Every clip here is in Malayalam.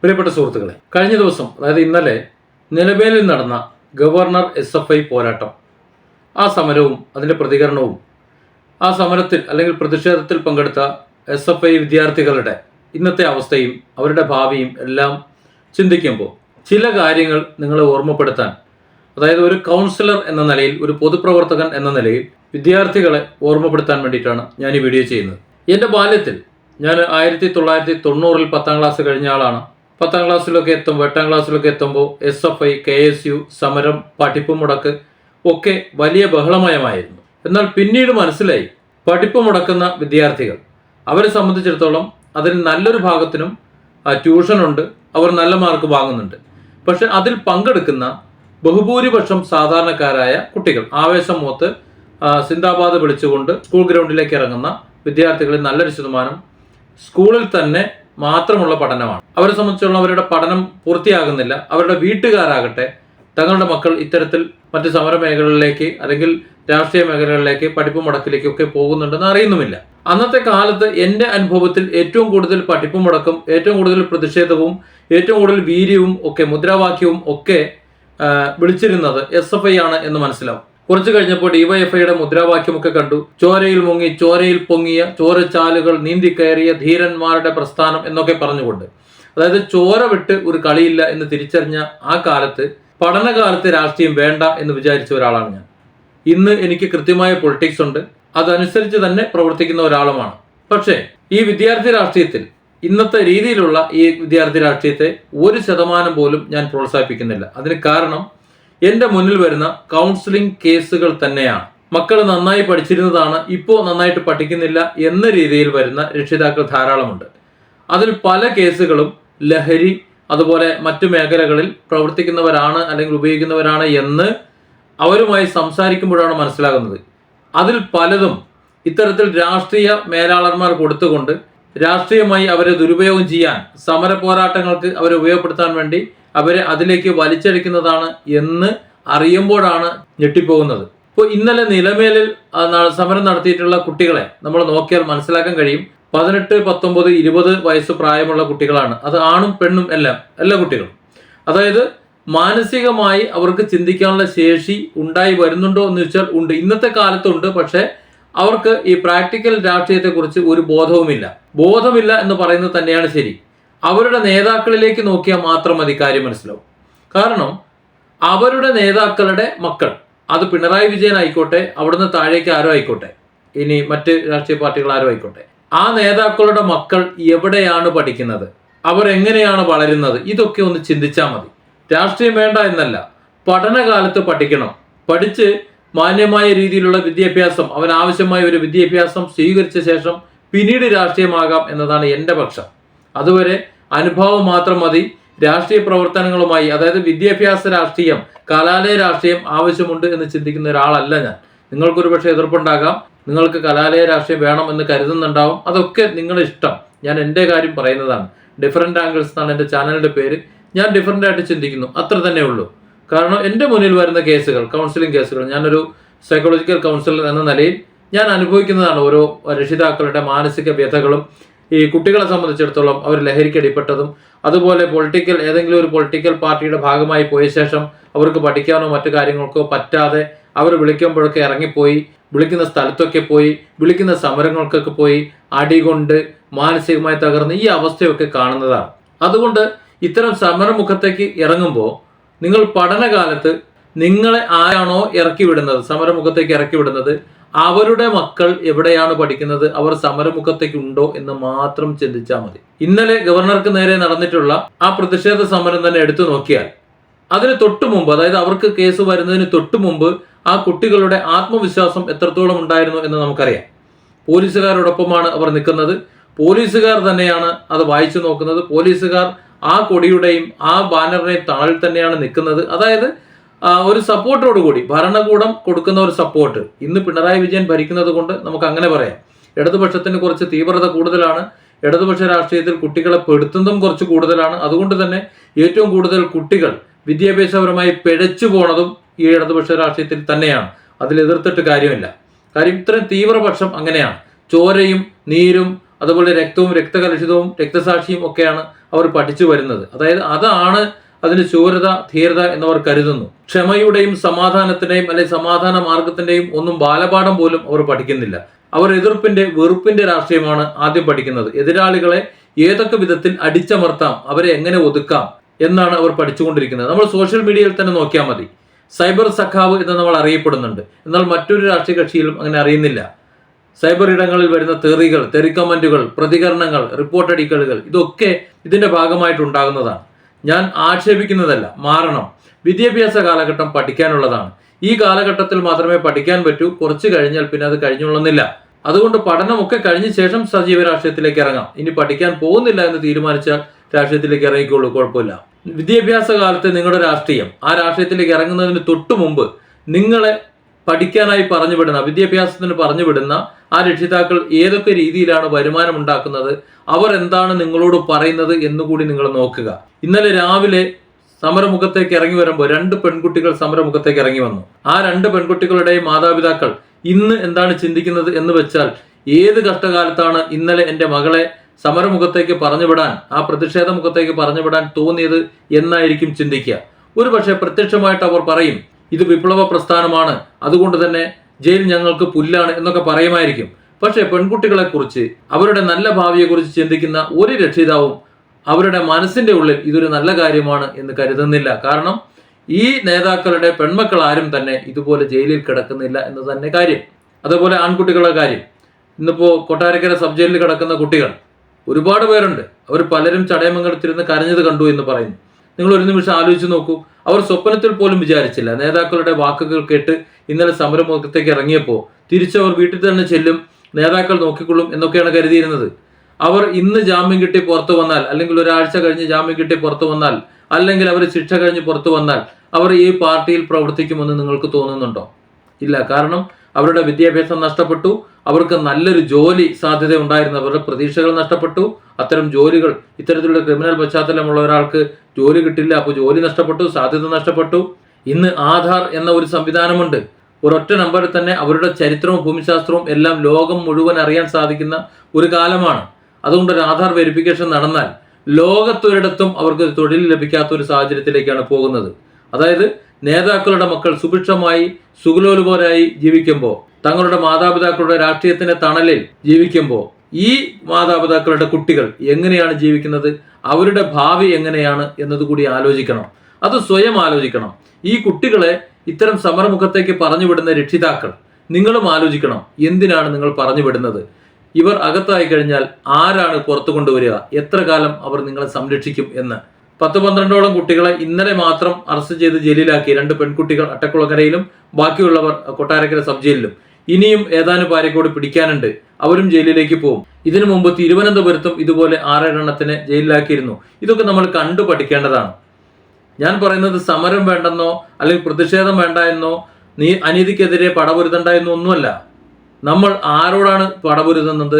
പ്രിയപ്പെട്ട സുഹൃത്തുക്കളെ, കഴിഞ്ഞ ദിവസം അതായത് ഇന്നലെ നിലമേലിൽ നടന്ന ഗവർണർ SFI പോരാട്ടം, ആ സമരവും അതിൻ്റെ പ്രതികരണവും, ആ സമരത്തിൽ അല്ലെങ്കിൽ പ്രതിഷേധത്തിൽ പങ്കെടുത്ത SFI വിദ്യാർത്ഥികളുടെ ഇന്നത്തെ അവസ്ഥയും അവരുടെ ഭാവിയും എല്ലാം ചിന്തിക്കുമ്പോൾ ചില കാര്യങ്ങൾ നിങ്ങളെ ഓർമ്മപ്പെടുത്താൻ, അതായത് ഒരു കൗൺസിലർ എന്ന നിലയിൽ, ഒരു പൊതുപ്രവർത്തകൻ എന്ന നിലയിൽ വിദ്യാർത്ഥികളെ ഓർമ്മപ്പെടുത്താൻ വേണ്ടിയിട്ടാണ് ഞാൻ ഈ വീഡിയോ ചെയ്യുന്നത്. എൻ്റെ ബാല്യത്തിൽ ഞാൻ 1990 10ാം ക്ലാസ് കഴിഞ്ഞ ആളാണ്. 10ാം ക്ലാസ്സിലൊക്കെ എത്തുമ്പോൾ, 8ാം ക്ലാസ്സിലൊക്കെ എത്തുമ്പോൾ SFI, KSU സമരം, പഠിപ്പ് മുടക്ക് ഒക്കെ വലിയ ബഹളമയമായിരുന്നു. എന്നാൽ പിന്നീട് മനസ്സിലായി, പഠിപ്പ് മുടക്കുന്ന വിദ്യാർത്ഥികൾ, അവരെ സംബന്ധിച്ചിടത്തോളം അതിൽ നല്ലൊരു ഭാഗത്തിനും ട്യൂഷനുണ്ട്, അവർ നല്ല മാർക്ക് വാങ്ങുന്നുണ്ട്. പക്ഷെ അതിൽ പങ്കെടുക്കുന്ന ബഹുഭൂരിപക്ഷം സാധാരണക്കാരായ കുട്ടികൾ, ആവേശം മൂത്ത് സിന്ദാബാദ് വിളിച്ചുകൊണ്ട് സ്കൂൾ ഗ്രൗണ്ടിലേക്ക് ഇറങ്ങുന്ന വിദ്യാർത്ഥികളിൽ നല്ലൊരു ശതമാനം സ്കൂളിൽ തന്നെ മാത്രമുള്ള പഠനമാണ്. അവരെ സംബന്ധിച്ചുള്ള അവരുടെ പഠനം പൂർത്തിയാകുന്നില്ല. അവരുടെ വീട്ടുകാരാകട്ടെ തങ്ങളുടെ മക്കൾ ഇത്തരത്തിൽ മറ്റ് സമര മേഖലകളിലേക്ക് അല്ലെങ്കിൽ രാഷ്ട്രീയ മേഖലകളിലേക്ക്, പഠിപ്പ് മുടക്കിലേക്കൊക്കെ പോകുന്നുണ്ടെന്ന് അറിയുന്നുമില്ല. അന്നത്തെ കാലത്ത് എൻ്റെ അനുഭവത്തിൽ ഏറ്റവും കൂടുതൽ പഠിപ്പ് മുടക്കും, ഏറ്റവും കൂടുതൽ പ്രതിഷേധവും, ഏറ്റവും കൂടുതൽ വീര്യവും ഒക്കെ, മുദ്രാവാക്യവും ഒക്കെ വിളിച്ചിരുന്നത് SFI ആണ് എന്ന് മനസ്സിലാവും. കുറച്ചു കഴിഞ്ഞപ്പോൾ DYFIയുടെ മുദ്രാവാക്യമൊക്കെ കണ്ടു. ചോരയിൽ മുങ്ങി ചോരയിൽ പൊങ്ങിയ ചോരച്ചാലുകൾ നീന്തിക്കയറിയ ധീരന്മാരുടെ പ്രസ്ഥാനം എന്നൊക്കെ പറഞ്ഞുകൊണ്ട്, അതായത് ചോര വിട്ട് ഒരു കളിയില്ല എന്ന് തിരിച്ചറിഞ്ഞ ആ കാലത്ത്, പഠനകാലത്ത് രാഷ്ട്രീയം വേണ്ട എന്ന് വിചാരിച്ച ഒരാളാണ് ഞാൻ. ഇന്ന് എനിക്ക് കൃത്യമായ പൊളിറ്റിക്സ് ഉണ്ട്, അതനുസരിച്ച് തന്നെ പ്രവർത്തിക്കുന്ന ഒരാളുമാണ്. പക്ഷേ ഈ വിദ്യാർത്ഥി രാഷ്ട്രീയത്തിൽ, ഇന്നത്തെ രീതിയിലുള്ള ഈ വിദ്യാർത്ഥി രാഷ്ട്രീയത്തെ 1% പോലും ഞാൻ പ്രോത്സാഹിപ്പിക്കുന്നില്ല. അതിന് കാരണം എൻ്റെ മുന്നിൽ വരുന്ന കൗൺസിലിംഗ് കേസുകൾ തന്നെയാണ്. മക്കൾ നന്നായി പഠിച്ചിരുന്നതാണ്, ഇപ്പോൾ നന്നായിട്ട് പഠിക്കുന്നില്ല എന്ന രീതിയിൽ വരുന്ന രക്ഷിതാക്കൾ ധാരാളമുണ്ട്. അതിൽ പല കേസുകളും ലഹരി, അതുപോലെ മറ്റു മേഖലകളിൽ പ്രവർത്തിക്കുന്നവരാണ് അല്ലെങ്കിൽ ഉപയോഗിക്കുന്നവരാണ് എന്ന് അവരുമായി സംസാരിക്കുമ്പോഴാണ് മനസ്സിലാകുന്നത്. അതിൽ പലതും ഇത്തരത്തിൽ രാഷ്ട്രീയ മേലാളന്മാർ കൊടുത്തുകൊണ്ട് രാഷ്ട്രീയമായി അവരെ ദുരുപയോഗം ചെയ്യാൻ, സമര പോരാട്ടങ്ങൾക്ക് അവരെ ഉപയോഗപ്പെടുത്താൻ വേണ്ടി അവരെ അതിലേക്ക് വലിച്ചടിക്കുന്നതാണ് എന്ന് അറിയുമ്പോഴാണ് ഞെട്ടിപ്പോകുന്നത്. ഇപ്പോൾ ഇന്നലെ നിലമേലിൽ സമരം നടത്തിയിട്ടുള്ള കുട്ടികളെ നമ്മൾ നോക്കിയാൽ മനസ്സിലാക്കാൻ കഴിയും. 18, 19, 20 വയസ്സ് പ്രായമുള്ള കുട്ടികളാണ്. അത് ആണും പെണ്ണും എല്ലാ കുട്ടികളും. അതായത് മാനസികമായി അവർക്ക് ചിന്തിക്കാനുള്ള ശേഷി ഉണ്ടായി വരുന്നുണ്ടോ എന്ന് വെച്ചാൽ ഉണ്ട്, ഇന്നത്തെ കാലത്തുണ്ട്. പക്ഷേ അവർക്ക് ഈ പ്രാക്ടിക്കൽ രാഷ്ട്രീയത്തെക്കുറിച്ച് ഒരു ബോധമില്ല എന്ന് പറയുന്നത് തന്നെയാണ് ശരി. അവരുടെ നേതാക്കളിലേക്ക് നോക്കിയാൽ മാത്രം മതി കാര്യം മനസ്സിലാവും. കാരണം അവരുടെ നേതാക്കളുടെ മക്കൾ, അത് പിണറായി വിജയൻ ആയിക്കോട്ടെ, അവിടുന്ന് താഴേക്ക് ആരോ ആയിക്കോട്ടെ, ഇനി മറ്റ് രാഷ്ട്രീയ പാർട്ടികൾ ആരോ ആയിക്കോട്ടെ, ആ നേതാക്കളുടെ മക്കൾ എവിടെയാണ് പഠിക്കുന്നത്, അവർ എങ്ങനെയാണ് വളരുന്നത്, ഇതൊക്കെ ഒന്ന് ചിന്തിച്ചാൽ മതി. രാഷ്ട്രീയം വേണ്ട എന്നല്ല, പഠനകാലത്ത് പഠിക്കണം. പഠിച്ച് മാന്യമായ രീതിയിലുള്ള വിദ്യാഭ്യാസം, അവനാവശ്യമായ ഒരു വിദ്യാഭ്യാസം സ്വീകരിച്ച ശേഷം പിന്നീട് രാഷ്ട്രീയമാകാം എന്നതാണ് എൻ്റെ പക്ഷം. അതുവരെ അനുഭവം മാത്രം മതി. രാഷ്ട്രീയ പ്രവർത്തനങ്ങളുമായി, അതായത് വിദ്യാഭ്യാസ രാഷ്ട്രീയം, കലാലയ രാഷ്ട്രീയം ആവശ്യമുണ്ട് എന്ന് ചിന്തിക്കുന്ന ഒരാളല്ല ഞാൻ. നിങ്ങൾക്കൊരു പക്ഷേ എതിർപ്പുണ്ടാകാം, നിങ്ങൾക്ക് കലാലയ രാഷ്ട്രീയം വേണം എന്ന് കരുതുന്നുണ്ടാവും. അതൊക്കെ നിങ്ങളുടെ ഇഷ്ടം. ഞാൻ എൻ്റെ കാര്യം പറയുന്നതാണ്. ഡിഫറെൻ്റ് ആംഗിൾസ് എന്നാണ് എൻ്റെ ചാനലിൻ്റെ പേര്. ഞാൻ ഡിഫറൻ്റ് ആയിട്ട് ചിന്തിക്കുന്നു, അത്ര തന്നെ ഉള്ളൂ. കാരണം എൻ്റെ മുന്നിൽ വരുന്ന കേസുകൾ, കൗൺസിലിംഗ് കേസുകൾ, ഞാനൊരു സൈക്കോളജിക്കൽ കൗൺസിലർ എന്ന നിലയിൽ ഞാൻ അനുഭവിക്കുന്നതാണ് ഓരോ രക്ഷിതാക്കളുടെ മാനസിക വ്യഥകളും. ഈ കുട്ടികളെ സംബന്ധിച്ചിടത്തോളം അവർ ലഹരിക്കടിപ്പെട്ടതും, അതുപോലെ ഏതെങ്കിലും ഒരു പൊളിറ്റിക്കൽ പാർട്ടിയുടെ ഭാഗമായി പോയ ശേഷം അവർക്ക് പഠിക്കാനോ മറ്റു കാര്യങ്ങൾക്കോ പറ്റാതെ അവർ വിളിക്കുമ്പോഴൊക്കെ ഇറങ്ങിപ്പോയി, വിളിക്കുന്ന സ്ഥലത്തൊക്കെ പോയി, വിളിക്കുന്ന സമരങ്ങൾക്കൊക്കെ പോയി അടികൊണ്ട് മാനസികമായി തകർന്ന് ഈ അവസ്ഥയൊക്കെ കാണുന്നതാണ്. അതുകൊണ്ട് ഇത്തരം സമരമുഖത്തേക്ക് ഇറങ്ങുമ്പോൾ നിങ്ങൾ പഠനകാലത്ത് നിങ്ങളെ ആരാണോ ഇറക്കി വിടുന്നത്, സമരമുഖത്തേക്ക് ഇറക്കി വിടുന്നത്, അവരുടെ മക്കൾ എവിടെയാണ് പഠിക്കുന്നത്, അവർ സമരമുഖത്തേക്ക് ഉണ്ടോ എന്ന് മാത്രം ചിന്തിച്ചാൽ മതി. ഇന്നലെ ഗവർണർക്ക് നേരെ നടന്നിട്ടുള്ള ആ പ്രതിഷേധ സമരം തന്നെ എടുത്തു നോക്കിയാൽ അതിന് തൊട്ടു മുമ്പ്, അതായത് അവർക്ക് കേസ് വരുന്നതിന് തൊട്ടു മുമ്പ് ആ കുട്ടികളുടെ ആത്മവിശ്വാസം എത്രത്തോളം ഉണ്ടായിരുന്നു എന്ന് നമുക്കറിയാം. പോലീസുകാരോടൊപ്പമാണ് അവർ നിൽക്കുന്നത്. പോലീസുകാർ തന്നെയാണ് അത് വായിച്ചു നോക്കുന്നത്. പോലീസുകാർ ആ കൊടിയുടെയും ആ ബാനറിനെയും തണലിൽ തന്നെയാണ് നിൽക്കുന്നത്. അതായത് ഒരു സപ്പോർട്ടോടുകൂടി, ഭരണകൂടം കൊടുക്കുന്ന ഒരു സപ്പോർട്ട്. ഇന്ന് പിണറായി വിജയൻ ഭരിക്കുന്നത് കൊണ്ട് നമുക്ക് അങ്ങനെ പറയാം. ഇടതുപക്ഷത്തിന് കുറച്ച് തീവ്രത കൂടുതലാണ്. ഇടതുപക്ഷ രാഷ്ട്രീയത്തിൽ കുട്ടികളെ പെടുത്തുന്നതും കുറച്ച് കൂടുതലാണ്. അതുകൊണ്ട് തന്നെ ഏറ്റവും കൂടുതൽ കുട്ടികൾ വിദ്യാഭ്യാസപരമായി പിഴച്ചു പോണതും ഈ ഇടതുപക്ഷ രാഷ്ട്രീയത്തിൽ തന്നെയാണ്. അതിൽ എതിർത്തിട്ട് കാര്യമില്ല. കാര്യം ഇത്രയും തീവ്രപക്ഷം അങ്ങനെയാണ്. ചോരയും നീരും അതുപോലെ രക്തവും രക്തകലുഷിതവും രക്തസാക്ഷിയും ഒക്കെയാണ് അവർ പഠിച്ചു വരുന്നത്. അതായത് അതാണ് അതിന് ശൂരത, ധീരത എന്നവർ കരുതുന്നു. ക്ഷമയുടെയും സമാധാനത്തിന്റെയും അല്ലെങ്കിൽ സമാധാന മാർഗത്തിന്റെയും ഒന്നും ബാലപാഠം പോലും അവർ പഠിക്കുന്നില്ല. അവർ എതിർപ്പിന്റെ, വെറുപ്പിന്റെ രാഷ്ട്രീയമാണ് ആദ്യം പഠിക്കുന്നത്. എതിരാളികളെ ഏതൊക്കെ വിധത്തിൽ അടിച്ചമർത്താം, അവരെ എങ്ങനെ ഒതുക്കാം എന്നാണ് അവർ പഠിച്ചുകൊണ്ടിരിക്കുന്നത്. നമ്മൾ സോഷ്യൽ മീഡിയയിൽ തന്നെ നോക്കിയാൽ മതി. സൈബർ സഖാവ് എന്ന് നമ്മൾ അറിയപ്പെടുന്നുണ്ട്. എന്നാൽ മറ്റൊരു രാഷ്ട്രീയ കക്ഷിയിലും അങ്ങനെ അറിയുന്നില്ല. സൈബർ ഇടങ്ങളിൽ വരുന്ന തെറികൾ, തെറിക്കമന്റുകൾ, പ്രതികരണങ്ങൾ, റിപ്പോർട്ട് അടിക്കലുകൾ ഇതൊക്കെ ഇതിന്റെ ഭാഗമായിട്ടുണ്ടാകുന്നതാണ്. ഞാൻ ആക്ഷേപിക്കുന്നതല്ല, മാറണം. വിദ്യാഭ്യാസ കാലഘട്ടം പഠിക്കാനുള്ളതാണ്. ഈ കാലഘട്ടത്തിൽ മാത്രമേ പഠിക്കാൻ പറ്റൂ. കുറച്ച് കഴിഞ്ഞാൽ പിന്നെ അത് കഴിഞ്ഞുകൊള്ളുന്നില്ല. അതുകൊണ്ട് പഠനമൊക്കെ കഴിഞ്ഞ ശേഷം സജീവ രാഷ്ട്രീയത്തിലേക്ക് ഇറങ്ങാം. ഇനി പഠിക്കാൻ പോകുന്നില്ല എന്ന് തീരുമാനിച്ചാൽ രാഷ്ട്രീയത്തിലേക്ക് ഇറങ്ങിക്കോളൂ, കുഴപ്പമില്ല. വിദ്യാഭ്യാസ കാലത്ത് നിങ്ങളുടെ രാഷ്ട്രീയം, ആ രാഷ്ട്രീയത്തിലേക്ക് ഇറങ്ങുന്നതിന് തൊട്ടു മുമ്പ് നിങ്ങളെ പഠിക്കാനായി പറഞ്ഞു വിടുന്ന, വിദ്യാഭ്യാസത്തിന് പറഞ്ഞു വിടുന്ന ആ രക്ഷിതാക്കൾ ഏതൊക്കെ രീതിയിലാണ് വരുമാനം ഉണ്ടാക്കുന്നത്, അവർ എന്താണ് നിങ്ങളോട് പറയുന്നത് എന്നുകൂടി നിങ്ങൾ നോക്കുക. ഇന്നലെ രാവിലെ സമരമുഖത്തേക്ക് ഇറങ്ങി വരുമ്പോൾ 2 പെൺകുട്ടികൾ സമരമുഖത്തേക്ക് ഇറങ്ങി വന്നു. ആ 2 പെൺകുട്ടികളുടെയും മാതാപിതാക്കൾ ഇന്ന് എന്താണ് ചിന്തിക്കുന്നത് എന്ന് വെച്ചാൽ, ഏത് കഷ്ടകാലത്താണ് ഇന്നലെ എൻ്റെ മകളെ സമരമുഖത്തേക്ക് പറഞ്ഞുവിടാൻ, ആ പ്രതിഷേധ മുഖത്തേക്ക് പറഞ്ഞുവിടാൻ തോന്നിയത് എന്നായിരിക്കും ചിന്തിക്കുക. ഒരു പക്ഷേ പ്രത്യക്ഷമായിട്ട് അവർ പറയും, ഇത് വിപ്ലവ പ്രസ്ഥാനമാണ്, അതുകൊണ്ട് തന്നെ ജയിൽ ഞങ്ങൾക്ക് പുല്ലാണ് എന്നൊക്കെ പറയുമായിരിക്കും. പക്ഷേ പെൺകുട്ടികളെ കുറിച്ച്, അവരുടെ നല്ല ഭാവിയെക്കുറിച്ച് ചിന്തിക്കുന്ന ഒരു രക്ഷിതാവും അവരുടെ മനസ്സിന്റെ ഉള്ളിൽ ഇതൊരു നല്ല കാര്യമാണ് എന്ന് കരുതുന്നില്ല. കാരണം ഈ നേതാക്കളുടെ പെൺമക്കൾ ആരും തന്നെ ഇതുപോലെ ജയിലിൽ കിടക്കുന്നില്ല എന്ന് തന്നെ കാര്യം. അതുപോലെ ആൺകുട്ടികളുടെ കാര്യം, ഇന്നിപ്പോ കൊട്ടാരക്കര സബ് ജയിലിൽ കിടക്കുന്ന കുട്ടികൾ ഒരുപാട് പേരുണ്ട്. അവർ പലരും ചടയമംഗലത്തിരുന്ന് കരഞ്ഞത് കണ്ടു എന്ന് പറയുന്നു. നിങ്ങൾ ഒരു നിമിഷം ആലോചിച്ച് നോക്കൂ. അവർ സ്വപ്നത്തിൽ പോലും വിചാരിച്ചില്ല, നേതാക്കളുടെ വാക്കുകൾ കേട്ട് ഇന്നലെ സമരമുഖത്തേക്ക് ഇറങ്ങിയപ്പോൾ തിരിച്ചവർ വീട്ടിൽ തന്നെ ചെല്ലും, നേതാക്കൾ നോക്കിക്കൊള്ളും എന്നൊക്കെയാണ് കരുതിയിരുന്നത്. അവർ ഇന്ന് ജാമ്യം കിട്ടി പുറത്തു വന്നാൽ, അല്ലെങ്കിൽ ഒരാഴ്ച കഴിഞ്ഞ് ജാമ്യം കിട്ടി പുറത്തു വന്നാൽ, അല്ലെങ്കിൽ അവർ ശിക്ഷ കഴിഞ്ഞ് പുറത്തു വന്നാൽ അവർ ഈ പാർട്ടിയിൽ പ്രവർത്തിക്കുമെന്ന് നിങ്ങൾക്ക് തോന്നുന്നുണ്ടോ? ഇല്ല. കാരണം അവരുടെ വിദ്യാഭ്യാസം നഷ്ടപ്പെട്ടു, അവർക്ക് നല്ലൊരു ജോലി സാധ്യത ഉണ്ടായിരുന്നു, അവരുടെ പ്രതീക്ഷകൾ നഷ്ടപ്പെട്ടു. അത്തരം ജോലികൾ, ഇത്തരത്തിലുള്ള ക്രിമിനൽ പശ്ചാത്തലമുള്ള ഒരാൾക്ക് ജോലി കിട്ടില്ല, അപ്പോൾ ജോലി നഷ്ടപ്പെട്ടു, സാധ്യത നഷ്ടപ്പെട്ടു. ഇന്ന് ആധാർ എന്ന ഒരു സംവിധാനമുണ്ട്. ഒരൊറ്റ നമ്പറിൽ തന്നെ അവരുടെ ചരിത്രവും ഭൂമിശാസ്ത്രവും എല്ലാം ലോകം മുഴുവൻ അറിയാൻ സാധിക്കുന്ന ഒരു കാലമാണ്. അതുകൊണ്ട് ഒരു ആധാർ വെരിഫിക്കേഷൻ നടന്നാൽ ലോകത്തൊരിടത്തും അവർക്ക് തൊഴിൽ ലഭിക്കാത്ത ഒരു സാഹചര്യത്തിലേക്കാണ് പോകുന്നത്. അതായത് നേതാക്കളുടെ മക്കൾ സുഭിക്ഷമായി സുഖലോലുപരായി ജീവിക്കുമ്പോൾ, തങ്ങളുടെ മാതാപിതാക്കളുടെ രാഷ്ട്രീയത്തിന്റെ തണലിൽ ജീവിക്കുമ്പോൾ, ഈ മാതാപിതാക്കളുടെ കുട്ടികൾ എങ്ങനെയാണ് ജീവിക്കുന്നത്, അവരുടെ ഭാവി എങ്ങനെയാണ് എന്നതുകൂടി ആലോചിക്കണം. അത് സ്വയം ആലോചിക്കണം. ഈ കുട്ടികളെ ഇത്തരം സമരമുഖത്തേക്ക് പറഞ്ഞു വിടുന്ന രക്ഷിതാക്കൾ, നിങ്ങളും ആലോചിക്കണം, എന്തിനാണ് നിങ്ങൾ പറഞ്ഞു വിടുന്നത്? ഇവർ അകത്തായി കഴിഞ്ഞാൽ ആരാണ് പുറത്തു കൊണ്ടുവരിക? എത്ര കാലം അവർ നിങ്ങളെ സംരക്ഷിക്കും എന്ന്. 10-12ഓളം കുട്ടികളെ ഇന്നലെ മാത്രം അറസ്റ്റ് ചെയ്ത് ജയിലിലാക്കി. 2 പെൺകുട്ടികൾ അട്ടക്കുളങ്ങരയിലും ബാക്കിയുള്ളവർ കൊട്ടാരക്കര സബ് ജയിലിലും. ഇനിയും ഏതാനും പേരെ കൂടി പിടിക്കാനുണ്ട്, അവരും ജയിലിലേക്ക് പോകും. ഇതിനു മുമ്പ് തിരുവനന്തപുരത്തും ഇതുപോലെ 6-7 എണ്ണത്തിനെ ജയിലിലാക്കിയിരുന്നു. ഇതൊക്കെ നമ്മൾ കണ്ടു പഠിക്കേണ്ടതാണ്. ഞാൻ പറയുന്നത് സമരം വേണ്ടെന്നോ അല്ലെങ്കിൽ പ്രതിഷേധം വേണ്ട എന്നോ, നീ അനീതിക്കെതിരെ പടപൊരുതണ്ട എന്നോ ഒന്നുമല്ല. നമ്മൾ ആരോടാണ് പടപൊരുതുന്നത്,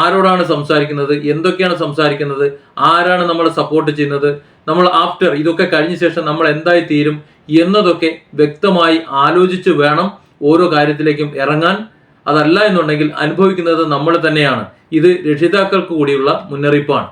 ആരോടാണ് സംസാരിക്കുന്നത്, എന്തൊക്കെയാണ് സംസാരിക്കുന്നത്, ആരാണ് നമ്മൾ സപ്പോർട്ട് ചെയ്യുന്നത്, നമ്മൾ ആഫ്റ്റർ ഇതൊക്കെ കഴിഞ്ഞ ശേഷം നമ്മൾ എന്തായി തീരും എന്നതൊക്കെ വ്യക്തമായി ആലോചിച്ച് വേണം ഓരോ കാര്യത്തിലേക്കും ഇറങ്ങാൻ. അതല്ല എന്നുണ്ടെങ്കിൽ അനുഭവിക്കുന്നത് നമ്മൾ തന്നെയാണ്. ഇത് രക്ഷിതാക്കൾക്ക് കൂടിയുള്ള മുന്നറിയിപ്പാണ്.